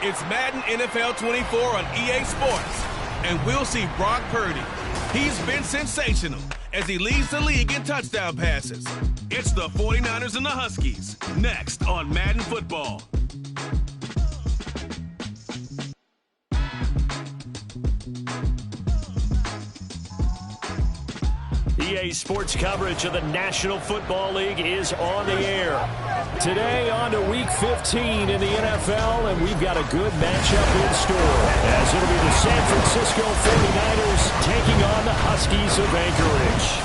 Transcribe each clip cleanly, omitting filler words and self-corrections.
It's Madden NFL 24 on EA Sports, and we'll see Brock Purdy. He's been sensational as he leads the league in touchdown passes. It's the 49ers and the Huskies, next on Madden Football. EA Sports coverage of the National Football League is on the air. Today on to Week 15 in the NFL, and we've got a good matchup in store, as it'll be the San Francisco 49ers taking on the Huskies of Anchorage.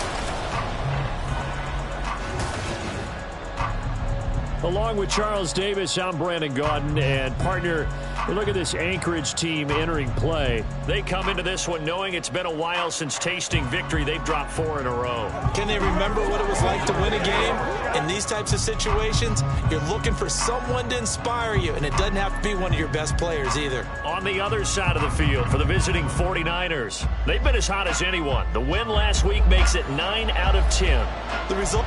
Along with Charles Davis, I'm Brandon Gaudin, and partner, look at this Anchorage team entering play. They come into this one knowing it's been a while since tasting victory. They've dropped 4 in a row. Can they remember what it was like to win a game? In these types of situations, you're looking for someone to inspire you, and it doesn't have to be one of your best players either. On the other side of the field for the visiting 49ers, they've been as hot as anyone. The win last week makes it 9 out of 10. The result...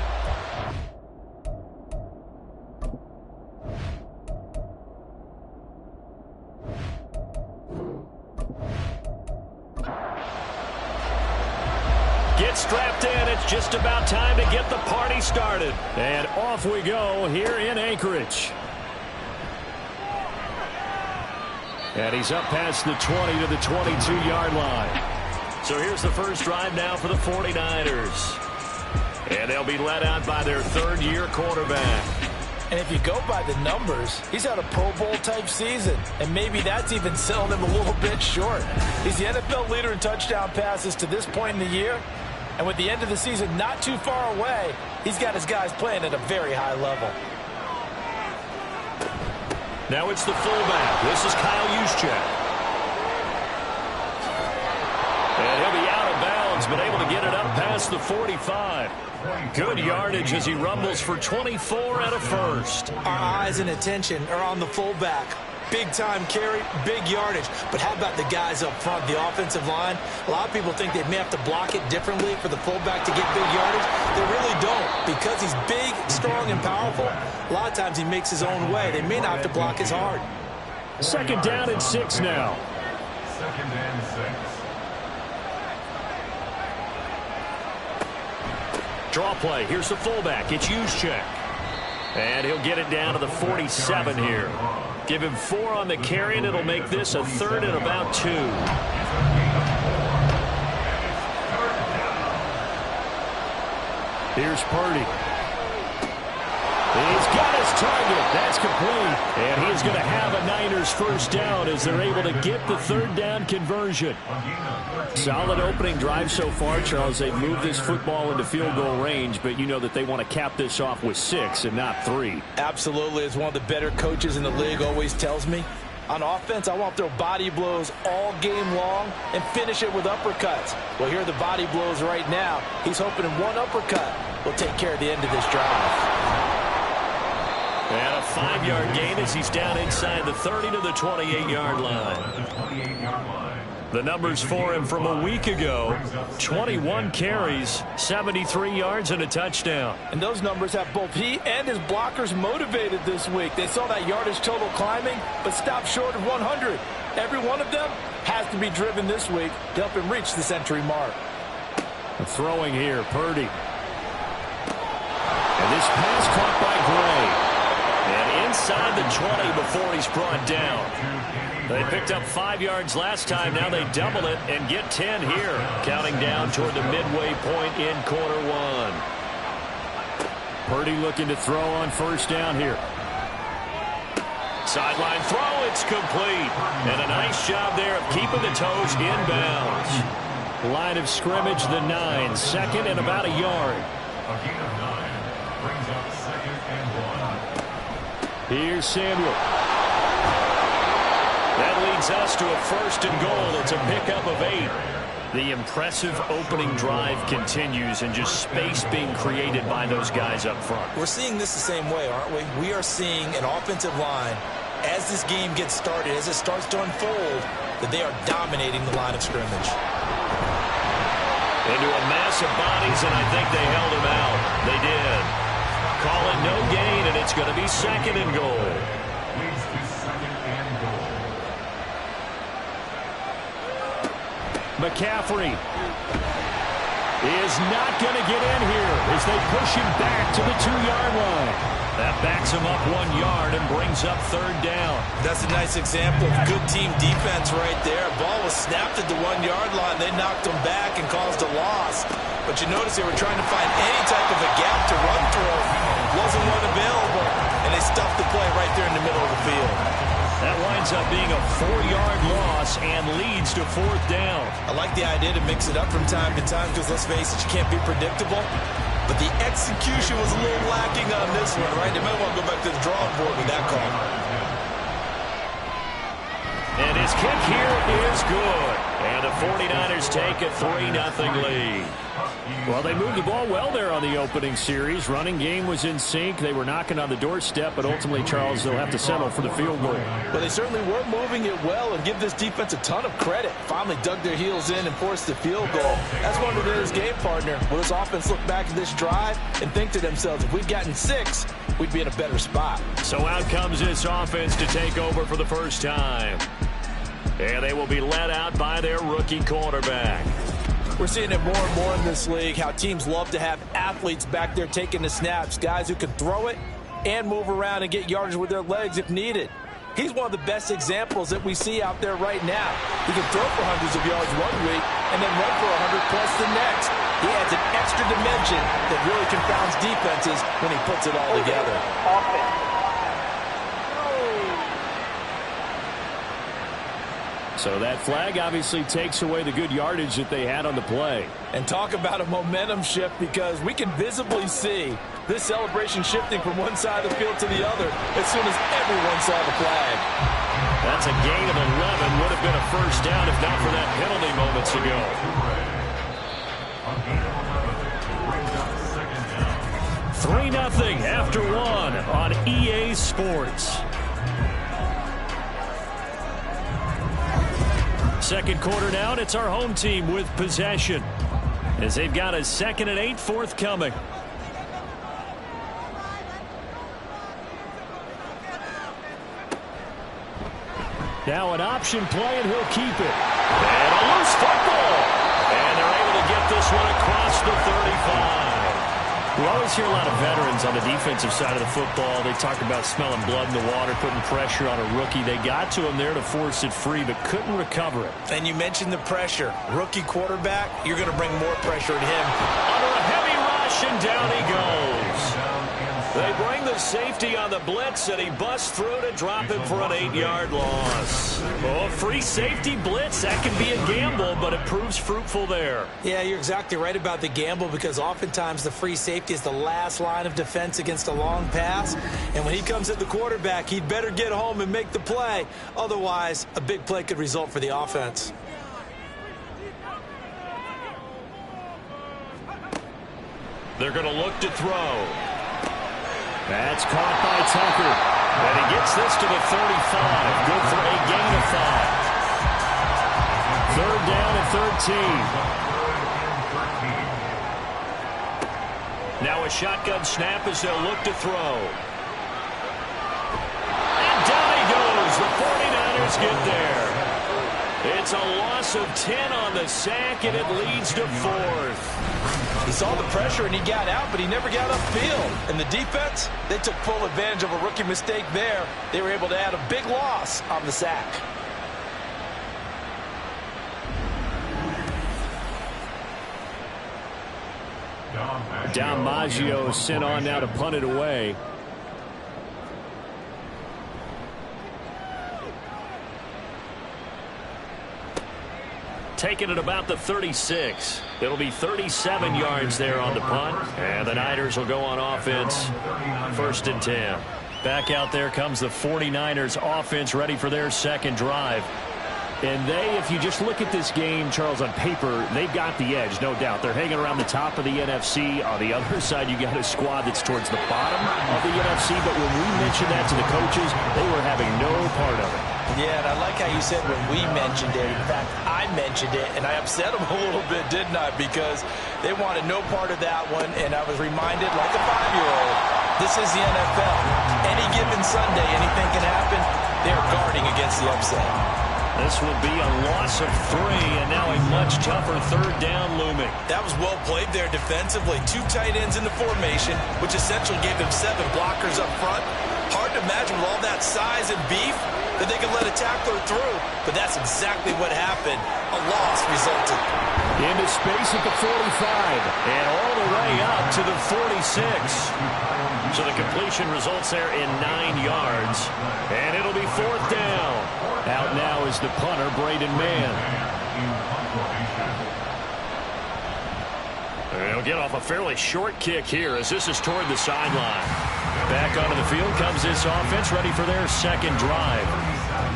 Get strapped in. It's just about time to get the party started. And off we go here in Anchorage. And he's up past the 20 to the 22-yard line. So here's the first drive now for the 49ers. And they'll be led out by their third-year quarterback. And if you go by the numbers, he's had a Pro Bowl-type season. And maybe that's even selling him a little bit short. He's the NFL leader in touchdown passes to this point in the year. And with the end of the season not too far away, he's got his guys playing at a very high level. Now it's the fullback. This is Kyle Juszczyk. And he'll be out of bounds, but able to get it up past the 45. Good yardage as he rumbles for 24 and a first. Our eyes and attention are on the fullback. Big-time carry, big yardage. But how about the guys up front, the offensive line? A lot of people think they may have to block it differently for the fullback to get big yardage. They really don't. Because he's big, strong, and powerful, a lot of times he makes his own way. They may not have to block as hard. Second down and 6 now. Second and 6. Draw play. Here's the fullback. It's Juszczyk. And he'll get it down to the 47 here. Give him 4 on the carry, and it'll make this a third and about 2. Here's Purdy. He's got his target. That's complete. And he's going to have a Niners first down as they're able to get the third down conversion. Solid opening drive so far, Charles. They've moved this football into field goal range, but you know that they want to cap this off with 6 and not 3. Absolutely. As one of the better coaches in the league always tells me, on offense, I want to throw body blows all game long and finish it with uppercuts. Well, here are the body blows right now. He's hoping in one uppercut will take care of the end of this drive. And a 5-yard gain as he's down inside the 30 to the 28-yard line. The numbers for him from a week ago: 21 carries, 73 yards, and a touchdown. And those numbers have both he and his blockers motivated this week. They saw that yardage total climbing, but stopped short of 100. Every one of them has to be driven this week to help him reach the century mark. Throwing here, Purdy. And this pass caught by Gray. And inside the 20 before he's brought down. They picked up 5 yards last time. Now they double it and get 10 here. Counting down toward the midway point in quarter 1. Purdy looking to throw on first down here. Sideline throw, it's complete. And a nice job there of keeping the toes inbounds. Line of scrimmage, the 9. Second and about a yard. A gain of 9 brings up second and 1. Here's Samuel. That leads us to a first and goal. It's a pickup of 8. The impressive opening drive continues, and just space being created by those guys up front. We're seeing this the same way, aren't we? We are seeing an offensive line, as this game gets started, as it starts to unfold, that they are dominating the line of scrimmage. Into a mass of bodies, and I think they held him out. They did. Call it no gain, and it's going to be second and goal. Leads to second and goal. McCaffrey is not going to get in here as they push him back to the 2-yard line. That backs him up 1 yard and brings up 3rd down. That's a nice example of good team defense right there. Ball was snapped at the 1-yard line. They knocked him back and caused a loss. But you notice they were trying to find any type of a gap to run through. Wasn't one available, and they stuffed the play right there in the middle of the field. That winds up being a 4-yard loss and leads to 4th down. I like the idea to mix it up from time to time because, let's face it, you can't be predictable. But the execution was a little lacking on this one, right? They might want to go back to the drawing board with that call. And his kick here is good. And the 49ers take a 3-0 lead. Well, they moved the ball well there on the opening series. Running game was in sync. They were knocking on the doorstep, but ultimately, Charles, they'll have to settle for the field goal. Well, they certainly were moving it well, and give this defense a ton of credit. Finally dug their heels in and forced the field goal. That's one of his game partner. Will this offense look back at this drive and think to themselves, if we'd gotten 6, we'd be in a better spot. So out comes this offense to take over for the first time. And they will be led out by their rookie quarterback. We're seeing it more and more in this league, how teams love to have athletes back there taking the snaps, guys who can throw it and move around and get yardage with their legs if needed. He's one of the best examples that we see out there right now. He can throw for hundreds of yards one week and then run for 100+ the next. He adds an extra dimension that really confounds defenses when he puts it all together. So that flag obviously takes away the good yardage that they had on the play. And talk about a momentum shift, because we can visibly see this celebration shifting from one side of the field to the other as soon as everyone saw the flag. That's a gain of 11. Would have been a first down if not for that penalty moments ago. 3-0 after 1 on EA Sports. Second quarter now, and it's our home team with possession as they've got a 2nd and 8 forthcoming. Now an option play, and he'll keep it. And a loose football. And they're able to get this one across the 35. We always hear a lot of veterans on the defensive side of the football. They talk about smelling blood in the water, putting pressure on a rookie. They got to him there to force it free, but couldn't recover it. And you mentioned the pressure. Rookie quarterback, you're going to bring more pressure at him. Under a heavy rush, and down he goes. They bring the safety on the blitz, and he busts through to drop him for an 8-yard loss. Oh, free safety blitz, that can be a gamble, but it proves fruitful there. Yeah, you're exactly right about the gamble, because oftentimes the free safety is the last line of defense against a long pass. And when he comes at the quarterback, he'd better get home and make the play. Otherwise, a big play could result for the offense. They're going to look to throw. That's caught by Tucker. And he gets this to the 35. Good for a gain of 5. 3rd down and 13. Now a shotgun snap as they'll look to throw. And down he goes. The 49ers get there. It's a loss of 10 on the sack, and it leads to 4th. He saw the pressure and he got out, but he never got upfield. And the defense, they took full advantage of a rookie mistake there. They were able to add a big loss on the sack. Dom Maggio sent on now to punt it away. Taking it about the 36. It'll be 37 yards there on the punt. And the Niners will go on offense. 1st and 10. Back out there comes the 49ers offense, ready for their second drive. And they, if you just look at this game, Charles, on paper, they've got the edge, no doubt. They're hanging around the top of the NFC. On the other side, you got a squad that's towards the bottom of the NFC. But when we mentioned that to the coaches, they were having no part of it. Yeah, and I like how you said when we mentioned it. In fact, I mentioned it, and I upset them a little bit, didn't I? Because they wanted no part of that one, and I was reminded, like a 5-year-old, this is the NFL. Any given Sunday, anything can happen. They're guarding against the upset. This will be a loss of 3, and now a much tougher third down looming. That was well played there defensively. 2 tight ends in the formation, which essentially gave them 7 blockers up front. Hard to imagine with all that size and beef that they could let a tackler through, but that's exactly what happened. A loss resulted. Into space at the 45, and all the way up to the 46. So the completion results there in 9 yards, and it'll be 4th down. Out now is the punter, Braden Mann. They'll get off a fairly short kick here as this is toward the sideline. Back onto the field comes this offense, ready for their second drive.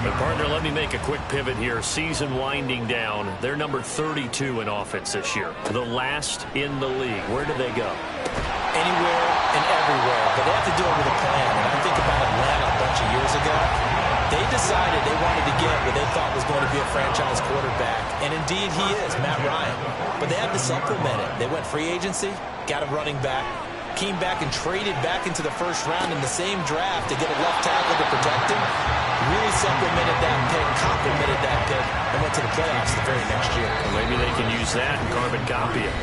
But partner, let me make a quick pivot here. Season winding down. They're number 32 in offense this year. The last in the league. Where do they go? Anywhere and everywhere, but they have to do it with a plan. And I think about Atlanta a bunch of years ago. They decided they wanted to get what they thought was going to be a franchise quarterback, and indeed he is, Matt Ryan. But they had to supplement it. They went free agency, got a running back, came back and traded back into the first round in the same draft to get a left tackle to protect him. Really supplemented that pick, complemented that pick, and went to the playoffs the very next year. Well, maybe they can use that and carbon copy it.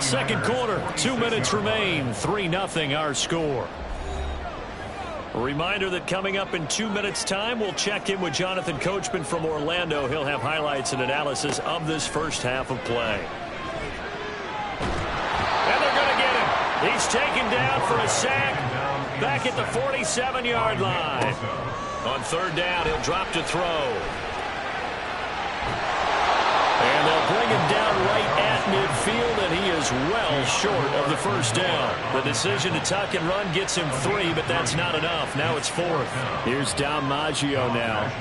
Second quarter, 2 minutes remain, 3-0 our score. A reminder that coming up in 2 minutes' time, we'll check in with Jonathan Coachman from Orlando. He'll have highlights and analysis of this first half of play. And they're going to get him. He's taken down for a sack back at the 47-yard line. On third down, he'll drop to throw. And they'll bring him down right at midfield, and he is well short of the first down. The decision to tuck and run gets him 3, but that's not enough. Now it's 4th. Here's Dom Maggio now.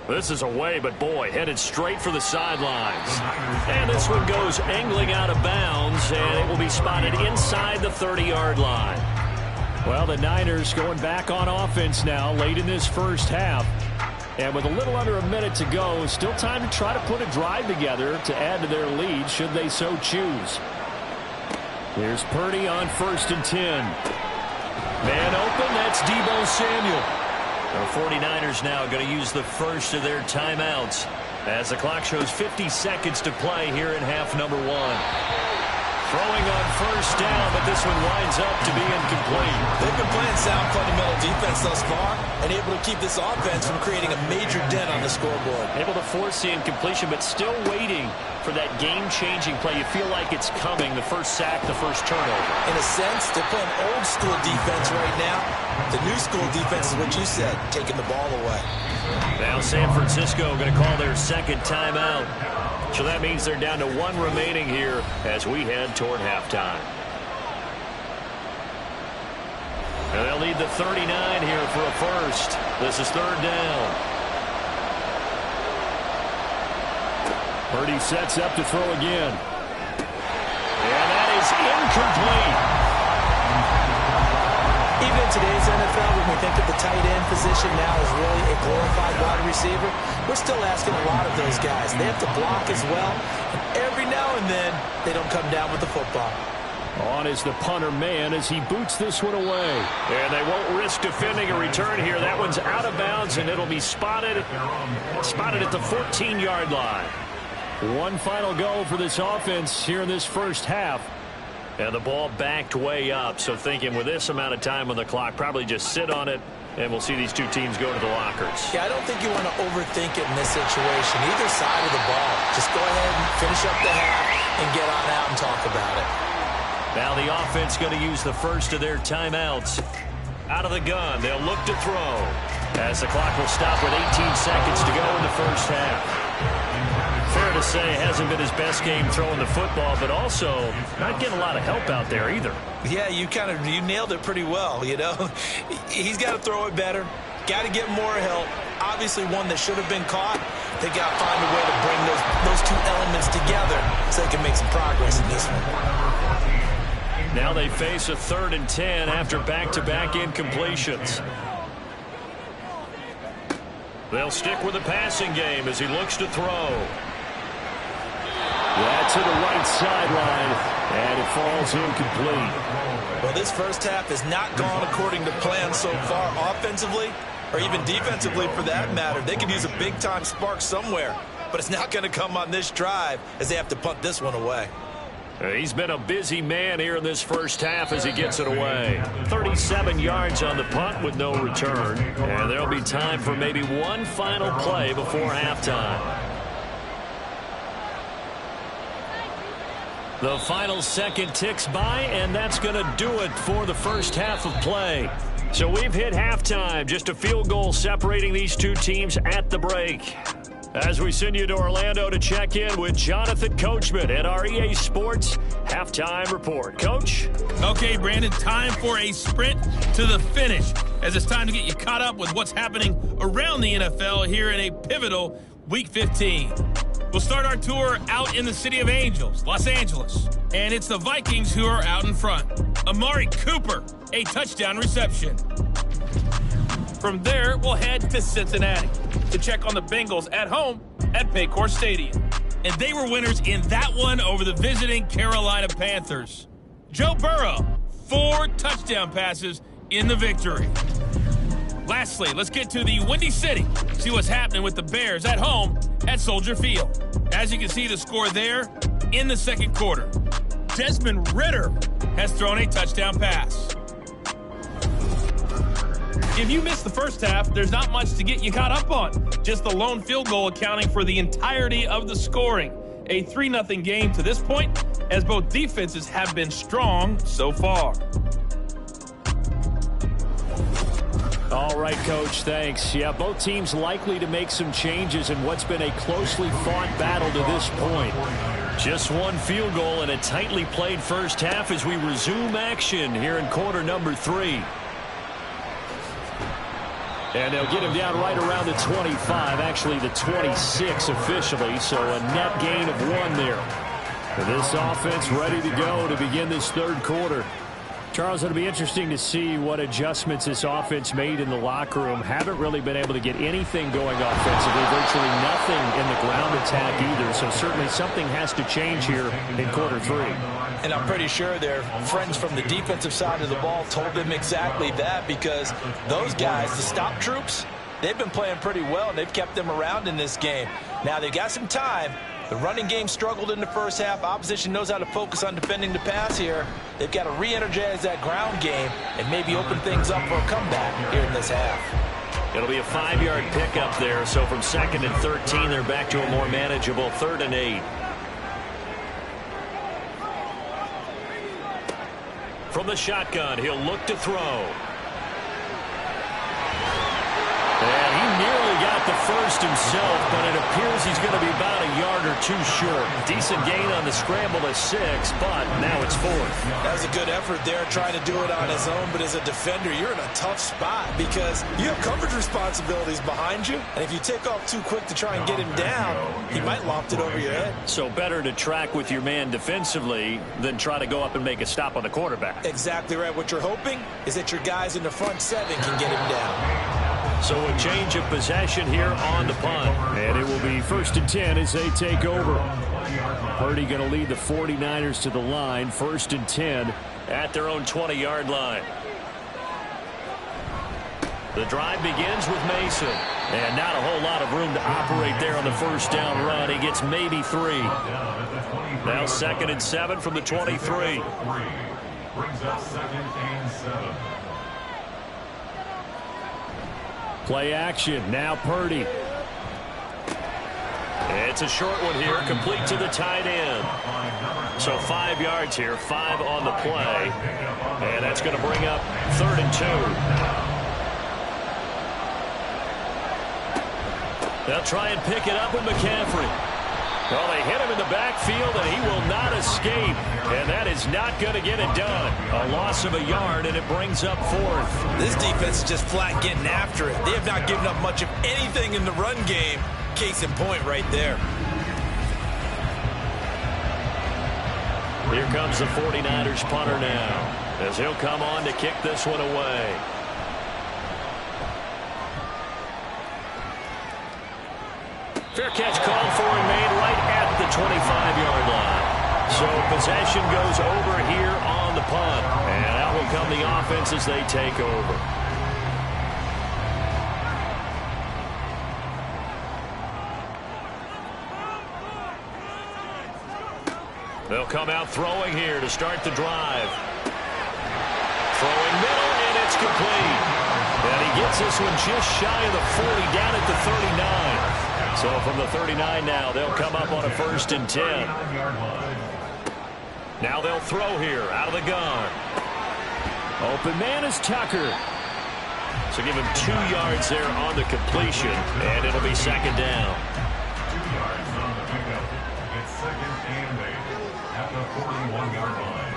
This is away, but boy, headed straight for the sidelines. And this one goes angling out of bounds, and it will be spotted inside the 30-yard line. Well, the Niners going back on offense now late in this first half. And with a little under a minute to go, still time to try to put a drive together to add to their lead should they so choose. Here's Purdy on 1st and 10. Man open, that's Deebo Samuel. The 49ers now going to use the first of their timeouts as the clock shows 50 seconds to play here in half number 1. Throwing on first down, but this one winds up to be incomplete. They've been playing sound fundamental defense thus far and able to keep this offense from creating a major dent on the scoreboard. Able to force the incompletion, but still waiting for that game-changing play. You feel like it's coming, the first sack, the first turnover. In a sense, they're playing old-school defense right now. The new school defense is what you said, taking the ball away. Now San Francisco going to call their second timeout. So that means they're down to 1 remaining here as we head toward halftime. And they'll need the 39 here for a first. This is third down. Purdy sets up to throw again. And that is incomplete. Even in today's NFL, when we think of the tight end position now as really a glorified wide receiver, we're still asking a lot of those guys. They have to block as well, and every now and then, they don't come down with the football. On is the punter man as he boots this one away. And they won't risk defending a return here. That one's out of bounds, and it'll be spotted at the 14-yard line. One final go for this offense here in this first half. And the ball backed way up, so thinking with this amount of time on the clock, probably just sit on it, and we'll see these two teams go to the lockers. Yeah, I don't think you want to overthink it in this situation. Either side of the ball. Just go ahead and finish up the half and get on out and talk about it. Now the offense going to use the first of their timeouts. Out of the gun, they'll look to throw. As the clock will stop with 18 seconds to go in the first half. Fair to say, hasn't been his best game throwing the football, but also not getting a lot of help out there either. Yeah, you nailed it pretty well, you know. He's got to throw it better. Got to get more help. Obviously one that should have been caught. They got to find a way to bring those two elements together so they can make some progress in this one. Now they face a 3rd and 10 after back-to-back incompletions. They'll stick with the passing game as he looks to throw. That to the right sideline, and it falls incomplete. Well, this first half has not gone according to plan so far offensively, or even defensively for that matter. They could use a big-time spark somewhere, but it's not going to come on this drive as they have to punt this one away. He's been a busy man here in this first half as he gets it away. 37 yards on the punt with no return. And there'll be time for maybe one final play before halftime. The final second ticks by, and that's going to do it for the first half of play. So we've hit halftime, just a field goal separating these two teams at the break. As we send you to Orlando to check in with Jonathan Coachman at our EA Sports Halftime Report. Coach? Okay, Brandon, time for a sprint to the finish, as it's time to get you caught up with what's happening around the NFL here in a pivotal Week 15. We'll start our tour out in the City of Angels, Los Angeles, and it's the Vikings who are out in front. Amari Cooper, a touchdown reception. From there, we'll head to Cincinnati to check on the Bengals at home at Paycor Stadium. And they were winners in that one over the visiting Carolina Panthers. Joe Burrow, 4 touchdown passes in the victory. Lastly, let's get to the Windy City, see what's happening with the Bears at home at Soldier Field. As you can see the score there in the second quarter. Desmond Ridder has thrown a touchdown pass. If you missed the first half, there's not much to get you caught up on. Just the lone field goal accounting for the entirety of the scoring. A 3-0 game to this point, as both defenses have been strong so far. All right, Coach, thanks. Yeah, both teams likely to make some changes in what's been a closely fought battle to this point. Just one field goal in a tightly played first half as we resume action here in quarter number 3. And they'll get him down right around the 25, actually the 26 officially, so a net gain of 1 there. And this offense ready to go to begin this third quarter. Charles, it'll be interesting to see what adjustments this offense made in the locker room. Haven't really been able to get anything going offensively, virtually nothing in the ground attack either, so certainly something has to change here in quarter 3. And I'm pretty sure their friends from the defensive side of the ball told them exactly that, because those guys, the stop troops, they've been playing pretty well, and they've kept them around in this game. Now, they've got some time. The running game struggled in the first half. Opposition knows how to focus on defending the pass here. They've got to re-energize that ground game and maybe open things up for a comeback here in this half. It'll be a 5-yard pickup there, so from 2nd and 13, they're back to a more manageable 3rd and 8. From the shotgun, he'll look to throw. And he nearly got the first himself, but it appears he's going to be about a yard or 2 short. Decent gain on the scramble to 6, but now it's 4th. That was a good effort there, trying to do it on his own, but as a defender, you're in a tough spot because you have coverage responsibilities behind you, and if you take off too quick to try and get him down, he might loft it over your head. So better to track with your man defensively than try to go up and make a stop on the quarterback. Exactly right. What you're hoping is that your guys in the front 7 can get him down. So a change of possession here on the punt. And it will be 1st and 10 as they take over. Purdy going to lead the 49ers to the line. 1st and 10 at their own 20-yard line. The drive begins with Mason. And not a whole lot of room to operate there on the first down run. He gets maybe 3. Now 2nd and 7 from the 23. Brings up 2nd and 7. Play action. Now Purdy. It's a short one here, complete to the tight end. So 5 yards here, 5 on the play. And that's going to bring up 3rd and 2. They'll try and pick it up with McCaffrey. Well, they hit him in the backfield, and he will not escape. And that is not going to get it done. A loss of a yard, and it brings up 4th. This defense is just flat getting after it. They have not given up much of anything in the run game. Case in point right there. Here comes the 49ers punter now, as he'll come on to kick this one away. Fair catch called for and made right at the 25-yard So possession goes over here on the punt. And out will come the offense as they take over. They'll come out throwing here to start the drive. Throwing middle, and it's complete. And he gets this one just shy of the 40, down at the 39. So from the 39 now, they'll come up on a 1st and 10. Now they'll throw here out of the gun. Open man is Tucker. So give him 2 yards there on the completion, and it'll be 2nd down. 2 yards on the pickup. It's 2nd and 8 at the 41-yard line.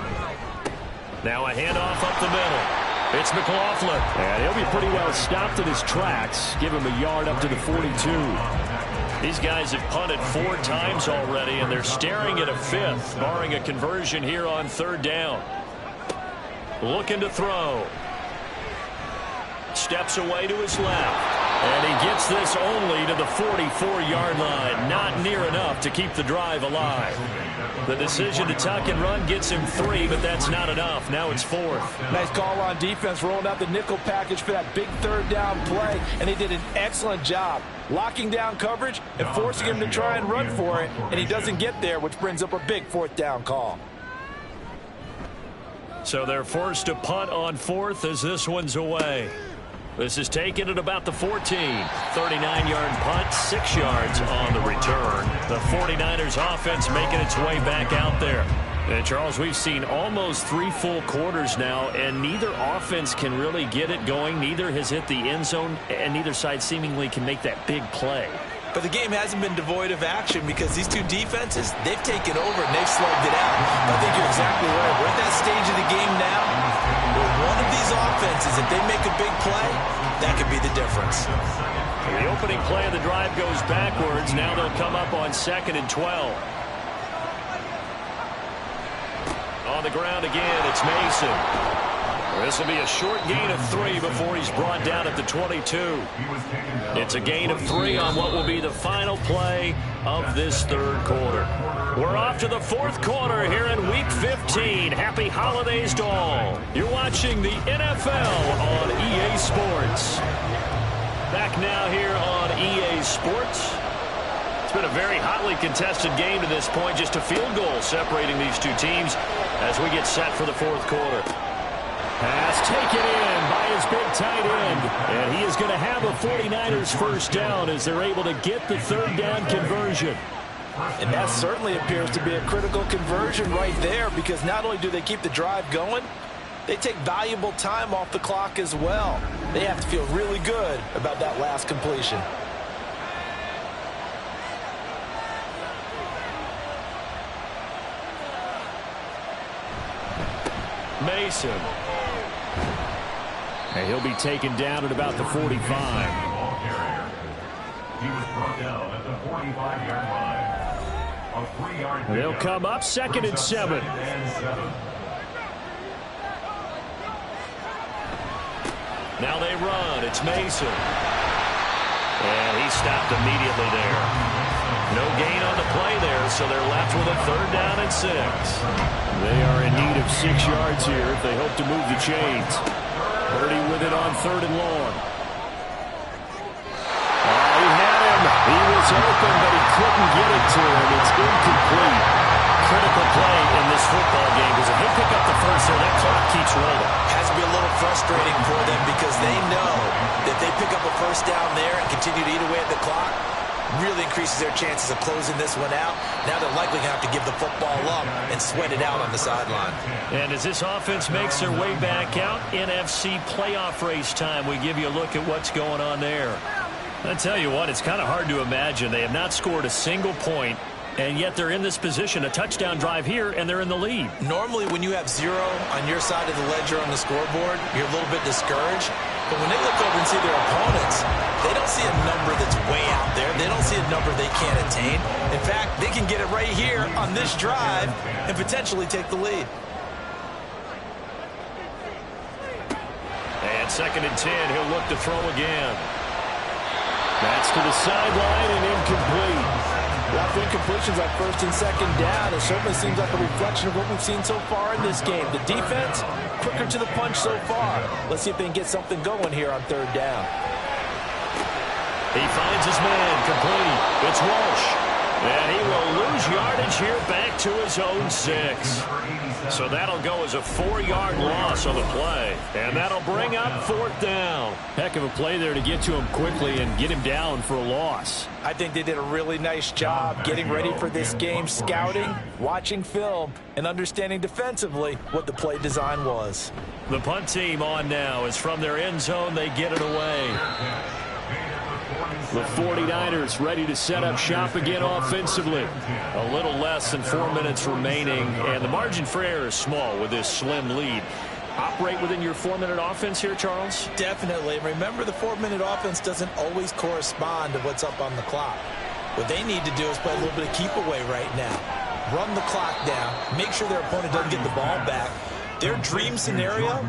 Now a handoff up the middle. It's McLaughlin. And he'll be pretty well stopped in his tracks. Give him a yard up to the 42. These guys have punted 4 times already, and they're staring at a 5th, barring a conversion here on 3rd down. Looking to throw. Steps away to his left. And he gets this only to the 44-yard line. Not near enough to keep the drive alive. The decision to tuck and run gets him 3, but that's not enough. Now it's 4th. Nice call on defense, rolling out the nickel package for that big 3rd down play, and they did an excellent job locking down coverage and forcing him to try and run for it, and he doesn't get there, which brings up a big 4th down call. So they're forced to punt on 4th as this one's away. This is taken at about the 14. 39-yard punt, 6 yards on the return. The 49ers offense making its way back out there. And Charles, we've seen almost 3 full quarters now, and neither offense can really get it going. Neither has hit the end zone, and neither side seemingly can make that big play. But the game hasn't been devoid of action because these 2 defenses, they've taken over and they've slugged it out. I think you're exactly right. We're at that stage of the game now where one of these offenses, if they make a big play, that could be the difference. The opening play of the drive goes backwards. Now they'll come up on 2nd and 12. On the ground again, it's Mason. This will be a short gain of 3 before he's brought down at the 22. It's a gain of 3 on what will be the final play of this 3rd quarter. We're off to the 4th quarter here in Week 15. Happy holidays to all. You're watching the NFL on EA Sports. Back now here on EA Sports. It's been a very hotly contested game to this point. Just a field goal separating these 2 teams as we get set for the 4th quarter. Pass taken in by his big tight end. And he is going to have a 49ers 1st down as they're able to get the 3rd down conversion. And that certainly appears to be a critical conversion right there because not only do they keep the drive going, they take valuable time off the clock as well. They have to feel really good about that last completion. Mason. And he'll be taken down at about the 45. He was brought down at the 45-yard line. A 3-yard pickup. They'll come up 2nd and 7. Now they run. It's Mason. And he stopped immediately there. No gain on the play there, so they're left with a 3rd down and 6. They are in need of 6 yards here if they hope to move the chains. Purdy with it on 3rd and long. He had him. He was open, but he couldn't get it to him. It's incomplete. Critical play in this football game because if they pick up the 1st there, that clock keeps rolling. Has to be a little frustrating for them because they know that they pick up a 1st down there and continue to eat away at the clock, really increases their chances of closing this one out. Now they're likely going to have to give the football up and sweat it out on the sideline. And as this offense makes their way back out, NFC playoff race time, we give you a look at what's going on there. I tell you what, it's kind of hard to imagine. They have not scored a single point, and yet they're in this position, a touchdown drive here, and they're in the lead. Normally when you have 0 on your side of the ledger on the scoreboard, you're a little bit discouraged. But when they look over and see their opponents, they don't see a number that's way out there. They don't see a number they can't attain. In fact, they can get it right here on this drive and potentially take the lead. And 2nd and 10, he'll look to throw again. That's to the sideline and incomplete. Well, I think completions on first and second down, it certainly seems like a reflection of what we've seen so far in this game. The defense, quicker to the punch so far. Let's see if they can get something going here on third down. He finds his man, complete. It's Walsh. And he will lose yardage here back to his own 6. So that'll go as a 4-yard loss on the play. And that'll bring up fourth down. Heck of a play there to get to him quickly and get him down for a loss. I think they did a really nice job getting ready for this game, scouting, watching film, and understanding defensively what the play design was. The punt team on now is from their end zone. They get it away. The 49ers ready to set up shop again offensively. A little less than 4 minutes remaining, and the margin for error is small with this slim lead. Operate within your 4-minute offense here, Charles? Definitely. Remember, the 4-minute offense doesn't always correspond to what's up on the clock. What they need to do is play a little bit of keep away right now. Run the clock down. Make sure their opponent doesn't get the ball back. Their dream scenario,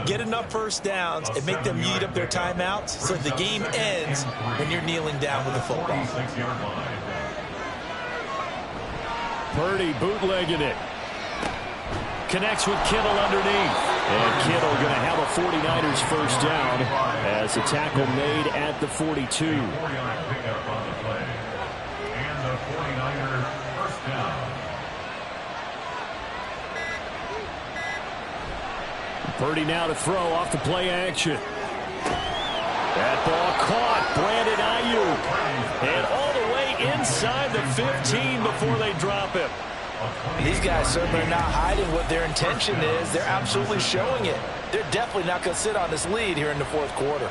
get enough first downs and make them eat up their timeouts so the game ends when you're kneeling down with the football. Purdy bootlegging it. Connects with Kittle underneath. And Kittle going to have a 49ers first down as the tackle made at the 42. And the 49ers first down. Purdy now to throw off the play action. That ball caught. Brandon Ayuk. And all the way inside the 15 before they drop him. These guys certainly are not hiding what their intention is. They're absolutely showing it. They're definitely not going to sit on this lead here in the fourth quarter.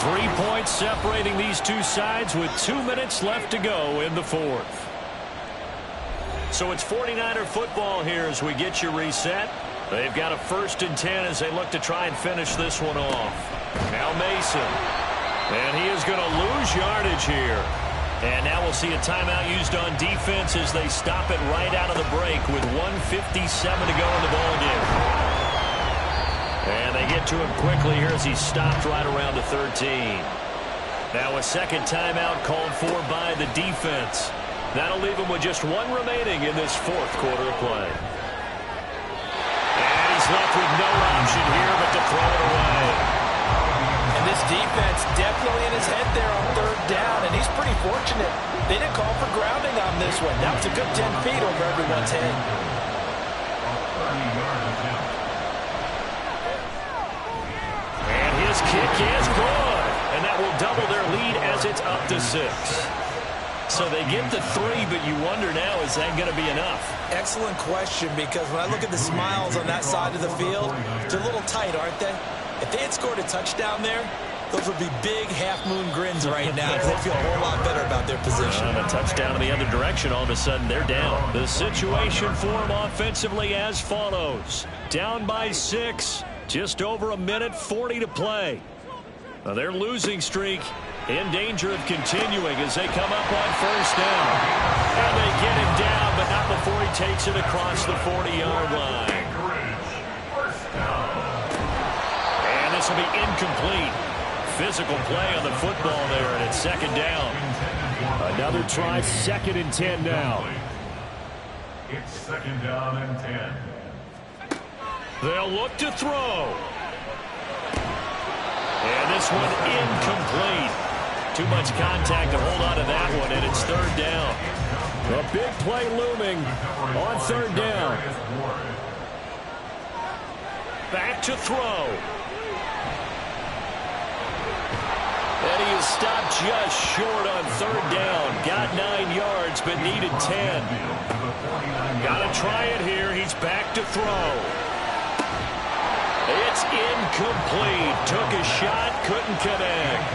Three points separating these two sides with 2 minutes left to go in the fourth. So it's 49er football here as we get you reset. They've got a 1st and 10 as they look to try and finish this one off. Now Mason. And he is going to lose yardage here. And now we'll see a timeout used on defense as they stop it right out of the break with 1:57 to go in the ballgame. And they get to him quickly here as he stopped right around the 13. Now a second timeout called for by the defense. That'll leave him with just 1 remaining in this fourth quarter of play. And he's left with no option here but to throw it away. And this defense definitely in his head there on third down, and he's pretty fortunate. They didn't call for grounding on this one. That was a good 10 feet over everyone's head. And his kick is good. And that will double their lead as it's up to 6. So they get the 3, but you wonder now, is that going to be enough? Excellent question, because when I look at the smiles on that side of the field, they're a little tight, aren't they? If they had scored a touchdown there, those would be big half-moon grins right now because they feel a whole lot better about their position. A touchdown in the other direction, all of a sudden they're down. The situation for them offensively as follows. Down by 6, just over 1:40 to play. Now their losing streak in danger of continuing as they come up on first down. And they get him down, but not before he takes it across the 40-yard line. And this will be incomplete. Physical play on the football there, and it's second down. Another try, 2nd and 10 now. It's 2nd down and 10. They'll look to throw. And this one incomplete. Too much contact to hold on to that one, and it's 3rd down. A big play looming on 3rd down. Back to throw. And he is stopped just short on 3rd down. Got 9 yards, but needed 10. Got to try it here. He's back to throw. It's incomplete. Took a shot, couldn't connect.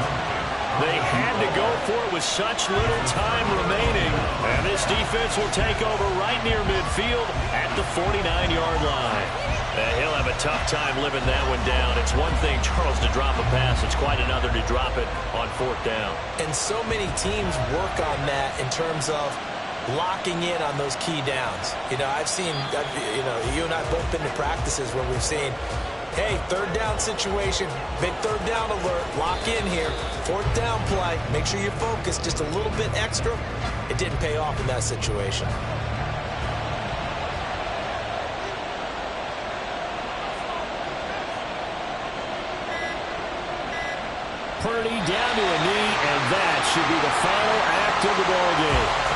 They had to go for it with such little time remaining. And this defense will take over right near midfield at the 49-yard line. And he'll have a tough time living that one down. It's one thing, Charles, to drop a pass. It's quite another to drop it on 4th down. And so many teams work on that in terms of locking in on those key downs. You know, I've seen, you know, you and I have both been to practices where we've seen Hey, third down situation. Big third down alert. Lock in here. Fourth down play. Make sure you focus just a little bit extra. It didn't pay off in that situation. Purdy down to a knee, and that should be the final act of the ball game.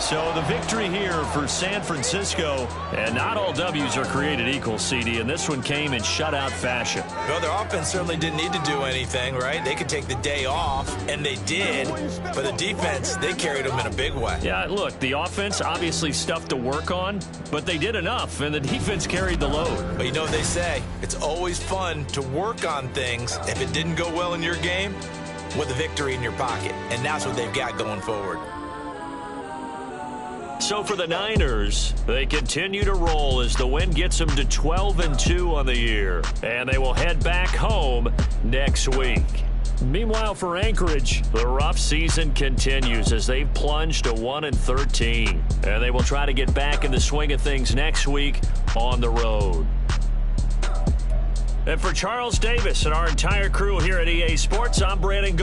So the victory here for San Francisco. And not all W's are created equal, CD, and this one came in shutout fashion. Well, their offense certainly didn't need to do anything, right? They could take the day off, and they did. But the defense, they carried them in a big way. Yeah, look, the offense, obviously stuff to work on, but they did enough, and the defense carried the load. But you know what they say, it's always fun to work on things if it didn't go well in your game with a victory in your pocket. And that's what they've got going forward. So for the Niners, they continue to roll as the win gets them to 12-2 on the year. And they will head back home next week. Meanwhile, for Anchorage, the rough season continues as they've plunged to 1-13. And they will try to get back in the swing of things next week on the road. And for Charles Davis and our entire crew here at EA Sports, I'm Brandon